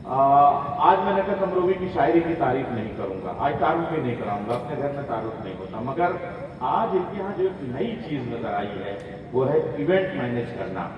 आज मैं नकत अमरोवी की शायरी की तारीफ नहीं करूंगा, आज तारुफ भी नहीं कराऊंगा, अपने घर में तारुफ नहीं होता, मगर आज यहाँ जो एक नई चीज नजर आई है वो है इवेंट मैनेज करना।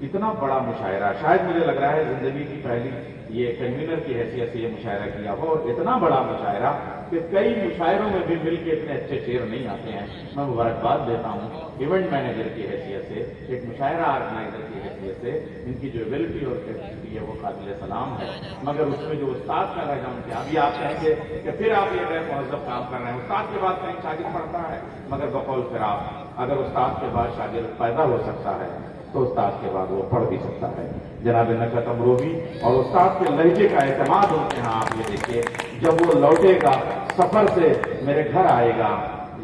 इतना बड़ा मुशायरा, शायद मुझे लग रहा है जिंदगी की पहली ये कन्वीनर की हैसियत से ये मुशायरा किया हो, और इतना बड़ा मुशायरा कि कई मुशायरों में भी मिल के इतने अच्छे शेर नहीं आते हैं। मैं मुबारकबाद देता हूँ इवेंट मैनेजर की हैसियत से, एक मुशायरा ऑर्गेनाइजर की हैसियत से, इनकी जो एबिलिटी और कैपेसिटी है वो काबिल सलाम है। मगर उसमें जो उस्ताद का रह जाऊँ, अभी आप कहेंगे कि फिर आप ये गैर मुहज़्ज़ब काम कर रहे हैं, उस्ताद के बाद कहीं शागिर्द पढ़ता है, मगर बकौल फिर आप अगर उस्ताद के बाद शागिर्द पैदा हो सकता है तो उस्ताद के बाद वो पढ़ भी सकता है। जनाब नकत अमरोवी और उस्ताद के लहजे का एतमाद उनके यहाँ आप ये देखिए, जब वो लौटेगा सफर से मेरे घर आएगा,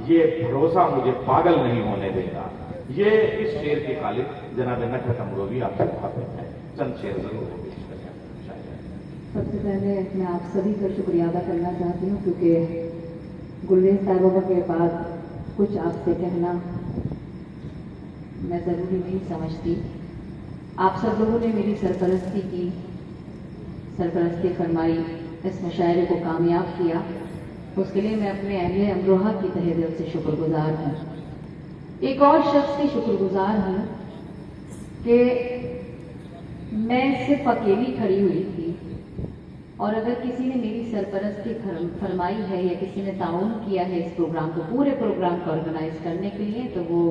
ये भरोसा मुझे पागल नहीं होने देगा। ये इस शेर के खालिद जनाब नकत अमरोवी आपसे खाते हैं, चंद शेर जरूर पेश करें। सबसे पहले मैं आप सभी का शुक्रिया अदा करना चाहती हूँ, क्योंकि गुलरेज साहिबा के बाद कुछ आपसे कहना मैं ज़रूरी नहीं समझती। आप सब लोगों ने मेरी सरपरस्ती फरमाई, इस मुशायरे को कामयाब किया, उसके लिए मैं अपने अहले अमरोहा की तहे दिल से शुक्रगुजार हूँ। एक और शख्स की शुक्रगुजार हूँ कि मैं सिर्फ अकेली खड़ी हुई थी, और अगर किसी ने मेरी सरपरस्ती फरमाई है या किसी ने ताउन किया है इस प्रोग्राम को, पूरे प्रोग्राम को ऑर्गेनाइज करने के लिए, तो वो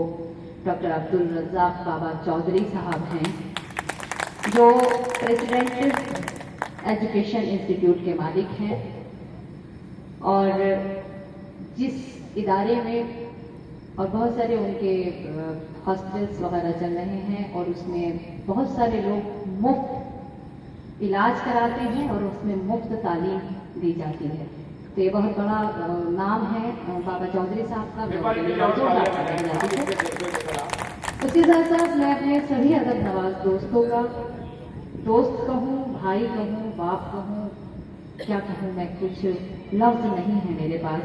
डॉक्टर अब्दुल रज़्ज़ाक बाबा चौधरी साहब हैं, जो प्रेसिडेंट एजुकेशन इंस्टीट्यूट के मालिक हैं, और जिस इदारे में और बहुत सारे उनके हॉस्पिटल्स वगैरह चल रहे हैं, और उसमें बहुत सारे लोग मुफ्त इलाज कराते हैं और उसमें मुफ्त तालीम दी जाती है। तो ये बहुत बड़ा नाम है बाबा चौधरी साहब का। उसके साथ साथ मैं अपने सभी अदब नवाज दोस्तों का दोस्त कहूँ, भाई कहूँ, बाप कहूँ, क्या कहूँ, मैं कुछ लफ्ज नहीं है मेरे पास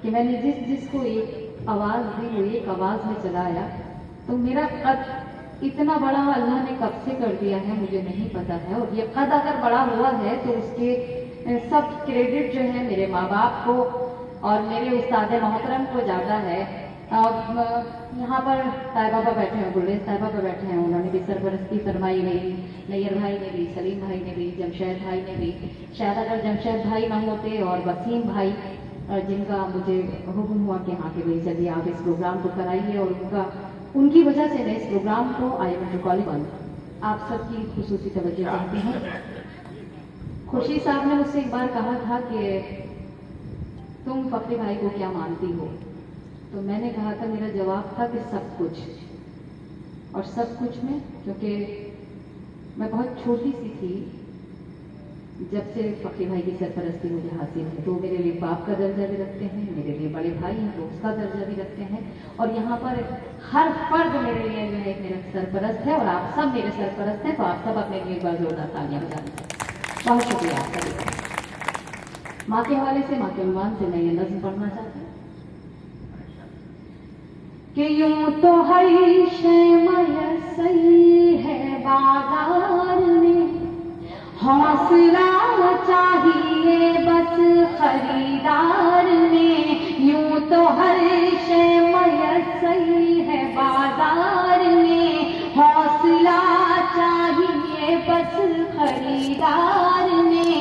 कि मैंने जिसको एक आवाज़ दी वो एक आवाज़ में चलाया। तो मेरा कद इतना बड़ा अल्लाह ने कब से कर दिया है मुझे नहीं पता है, और ये कद अगर बड़ा हुआ है तो उसके सब क्रेडिट जो है मेरे माँ बाप को और मेरे उस्ताद मोहतरम को ज़्यादा है। यहाँ पर साहिबा बैठे हैं, गुलरेज साहिबा बैठे हैं, उन्होंने भी सरपरस्ती फरमाई गई, नैयर भाई ने भी, सलीम भाई ने भी, जमशेद भाई ने भी। शायद अगर जमशेद भाई ना होते और वसीम भाई, जिनका मुझे हुक्म हुआ कि हाँ कि भाई चलिए आप इस प्रोग्राम को कराइए, और उनकी वजह से मैं इस प्रोग्राम को IMT कॉलेज आप सबकी खुसूसी तवज्जो चाहती हूँ। खुशी साहब ने मुझसे एक बार कहा था कि तुम फखरी भाई को क्या मानती हो, तो मैंने कहा था, मेरा जवाब था कि सब कुछ। और सब कुछ में, क्योंकि मैं बहुत छोटी सी थी जब से फखरी भाई की सरपरस्ती मुझे हासिल है, तो मेरे लिए बाप का दर्जा भी रखते हैं, मेरे लिए बड़े भाई हैं तो उसका दर्जा भी रखते हैं, और यहाँ पर हर फर्द मेरे लिए जो है मेरा सरपरस्त है, और आप सब मेरे सरपरस्त हैं। तो आप सब अपने लिए एक बार जोरदार तालियां बजा दीजिए। बहुत शुक्रिया आपका। माँ के हवाले से, माँ के उन्वान से मैं ये नज़्म पढ़ना चाहती हूँ कि यूं तो हर शय मयसर है बाजार में, हौसला चाहिए बस खरीदार में। यूं तो हर शय मयसर है बाजार में, हौसला चाहिए बस खरीदार में।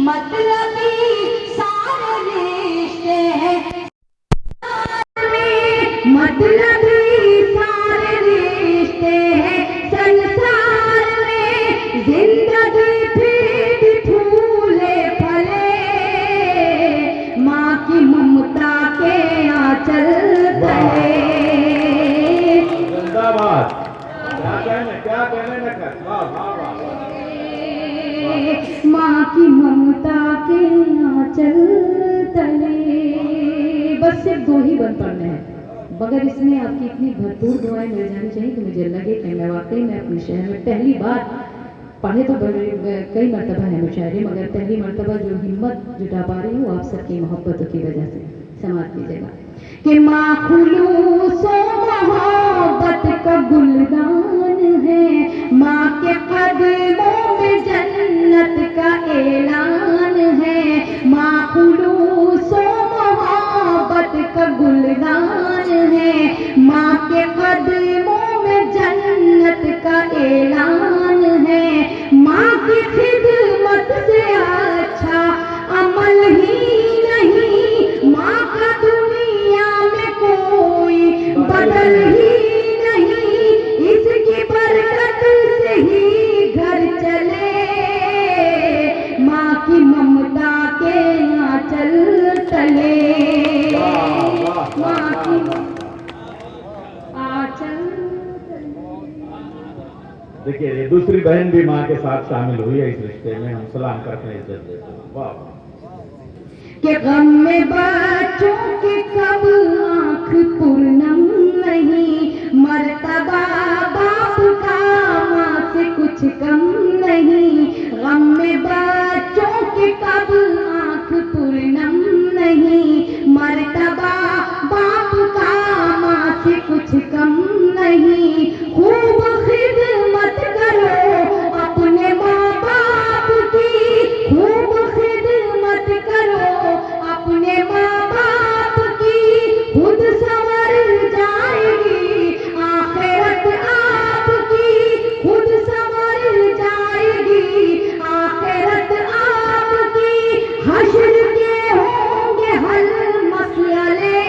मतलबी सारे रिश्ते हैं, मतलबी सारे रिश्ते हैं संसार में। जिंदगी फिर फूले फले, माँ की ममता के आंचल तले। जिंदाबाद। क्या कहने लगा? माँ की ममता के आंचल तले। बस सिर्फ दो ही बन पड़ने हैं, मगर इसमें आपकी इतनी भरपूर दुआएं मिल जानी चाहिए कि मुझे लगे कि मैं वाकई में अपने शहर में पहली बार पढ़े तो कई मरतबा है मुशायरे, मगर पहली मरतबा जो हिम्मत जुटा पा रही हूँ आप सबकी मोहब्बतों की वजह से। समाप्त कीजिएगा कि माँ खुलूसो मोहब्बत का गुलदान है, माँ के कदमों में जन्नत का देखिए ये दूसरी बहन भी माँ के साथ शामिल हुई है इस रिश्ते में, हम सलाम करते हैं, इज्जत देते हैं। वाह कि गम में बच्चों के कब आंख पूर्णम नहीं, मर्तबा बाप का माँ से कुछ कम नहीं। गम में बच्चों के कब आंख पूर्णम नहीं, मर्तबा बाप का माँ से कुछ कम नहीं। खूब खिदमत करो अपने माँ बाप की, खूब खिदमत करो अपने माँ बाप की, खुद संवर जाएगी आखिरत आपकी, खुद संवर जाएगी आखिरत आपकी। हश्र के होंगे हल मसले,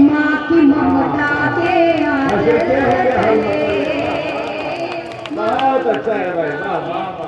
माँ की ममता के हश्र के होंगे हल मसले। बहुत अच्छा है भाई, वाह वाह वाह।